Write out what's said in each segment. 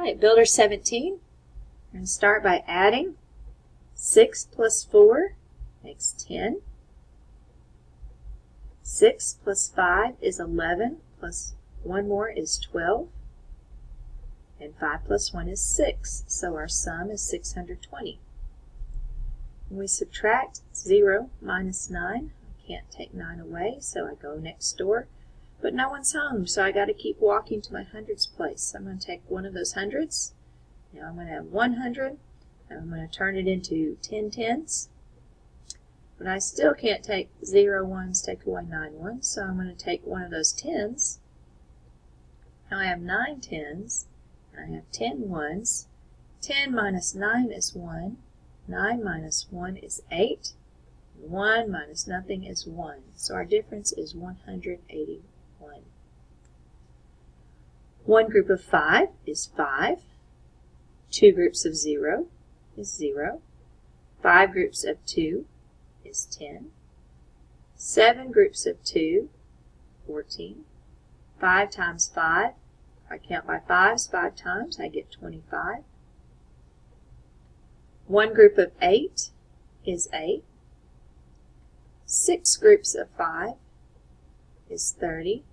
right, Builder 17. We're going to start by adding. 6 plus 4 makes 10. 6 plus 5 is 11, plus 1 more is 12. And 5 plus 1 is 6, so our sum is 620. When we subtract 0 minus 9, I can't take 9 away, so I go next door. But no one's home, so I got to keep walking to my hundreds place. So I'm going to take one of those hundreds. Now I'm going to have 100, and I'm going to turn it into 10 tens. But I still can't take 0 ones, take away 9 ones, so I'm going to take one of those tens. Now I have 9 tens, and I have 10 ones. 10 minus 9 is 1. 9 minus 1 is 8. 1 minus nothing is 1. So our difference is 181. One group of 5 is 5. Two groups of 0 is 0. 5 groups of 2 is 10. 7 groups of 2, 14. 5 times 5, if I count by 5s 5 times, I get 25. One group of 8 is 8. 6 groups of 5 is 30.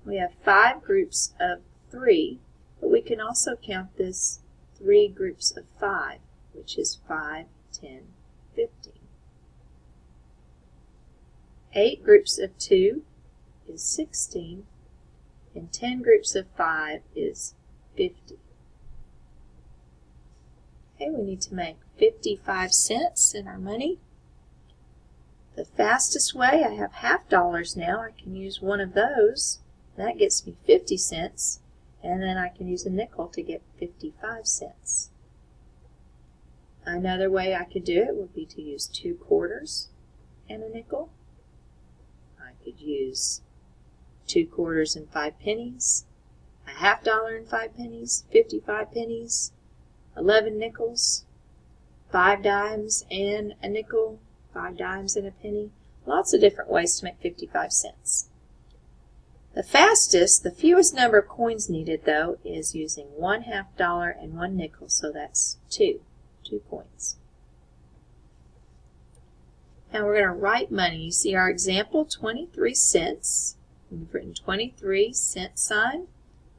We have 5 groups of 3, but we can also count this 3 groups of 5, which is 5, 10, 15. 8 groups of 2 is 16, and 10 groups of 5 is 50. Okay, we need to make 55 cents in our money. The fastest way, I have half dollars now. I can use one of those. That gets me 50 cents. And then I can use a nickel to get 55 cents. Another way I could do it would be to use 2 quarters and a nickel. I could use 2 quarters and 5 pennies, a half dollar and 5 pennies, 55 pennies, 11 nickels, 5 dimes and a nickel, 5 dimes and a penny. Lots of different ways to make 55 cents. The fastest, the fewest number of coins needed, though, is using 1 half dollar and 1 nickel, so that's 2 coins. Now we're going to write money. You see our example, 23 cents. We've written 23 cent sign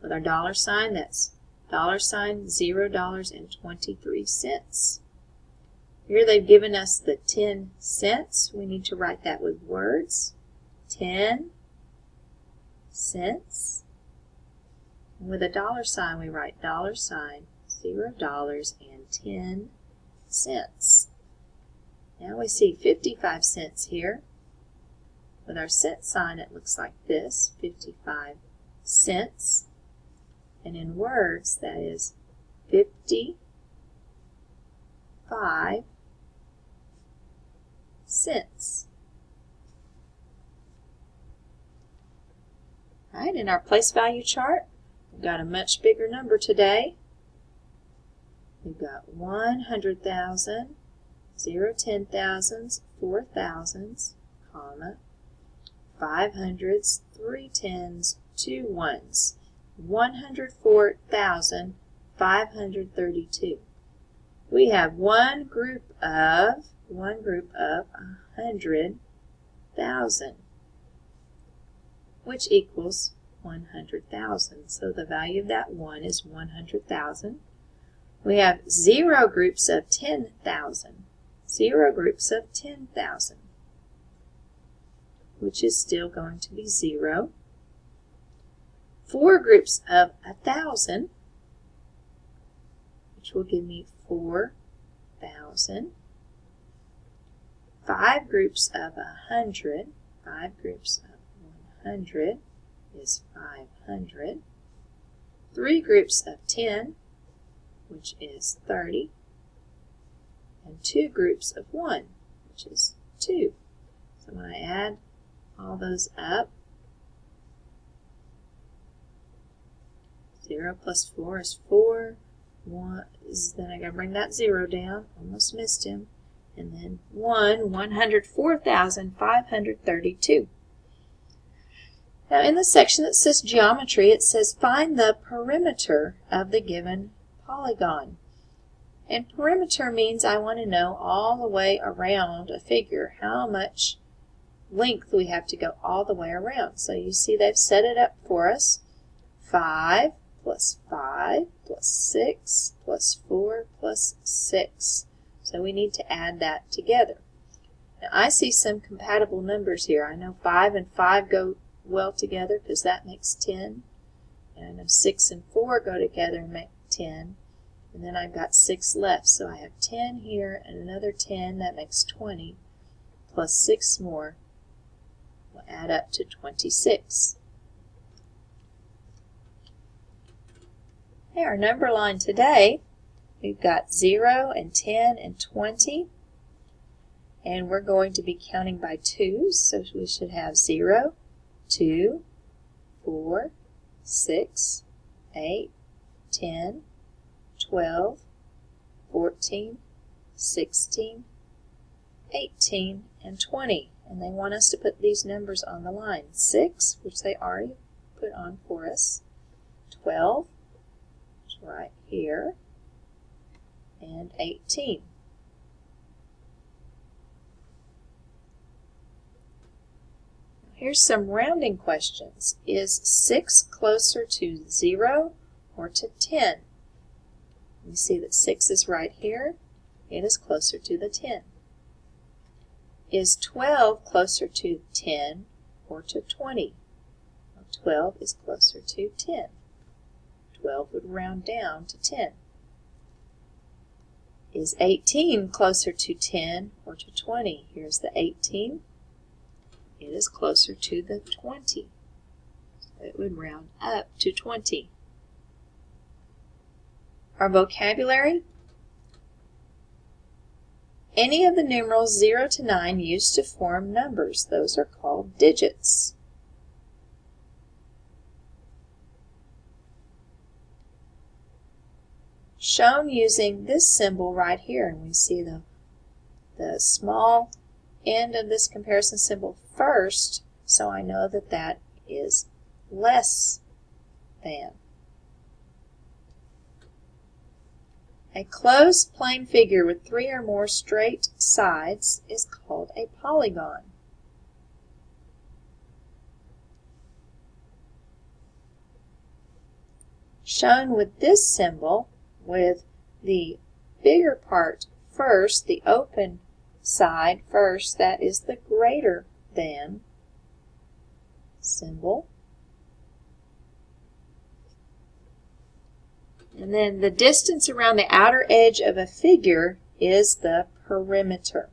with our dollar sign. That's dollar sign $0.23. Here they've given us the 10 cents. We need to write that with words. 10 cents. And with a dollar sign, we write dollar sign $0.10. Now we see 55 cents here. With our cent sign, it looks like this, 55 cents. And in words, that is 55 cents. All right, in our place value chart, we've got a much bigger number today. We've got 100,000, 0 10,000s, 4,000s, comma, 500s, 3 10s, 2 1s, 104,532. We have one group of 100,000, which equals 100,000. So the value of that 1 is 100,000. We have 0 groups of 10,000. 0 groups of 10,000, which is still going to be 0. 4 groups of 1,000, which will give me 4,000. 5 groups of 100. 5 groups of 100 is 500. 3 groups of 10, which is 30. And 2 groups of 1, which is 2. So when I add all those up, 0 plus 4 is 4. 1 is, then I got to bring that 0 down. Almost missed him. And then 1, 104,532. Now in the section that says geometry, it says find the perimeter of the given polygon. And perimeter means I want to know all the way around a figure, how much length we have to go all the way around. So you see they've set it up for us. 5 plus 5 plus 6 plus 4 plus 6. So we need to add that together. Now I see some compatible numbers here. I know 5 and 5 go well together because that makes 10. And I know 6 and 4 go together and make 10. And then I've got 6 left. So I have 10 here and another 10. That makes 20. Plus 6 more will add up to 26. Okay, our number line today, we've got 0 and 10 and 20. And we're going to be counting by 2s. So we should have 0, 2, 4, 6, 8, 10, 12, 14, 16, 18, and 20. And they want us to put these numbers on the line. 6, which they already put on for us. 12, which is right here. And 18. Here's some rounding questions. Is 6 closer to 0 or to 10? You see that 6 is right here. It is closer to the 10. Is 12 closer to 10 or to 20? Well, 12 is closer to 10. 12 would round down to 10. Is 18 closer to 10 or to 20? Here's the 18. It is closer to the 20. So it would round up to 20. Our vocabulary. Any of the numerals 0 to 9 used to form numbers. Those are called digits. Shown using this symbol right here. And we see the small end of this comparison symbol first, so I know that that is less than. A closed plane figure with 3 or more straight sides is called a polygon. Shown with this symbol, with the bigger part first, the open side first, that is the greater than symbol. And then the distance around the outer edge of a figure is the perimeter.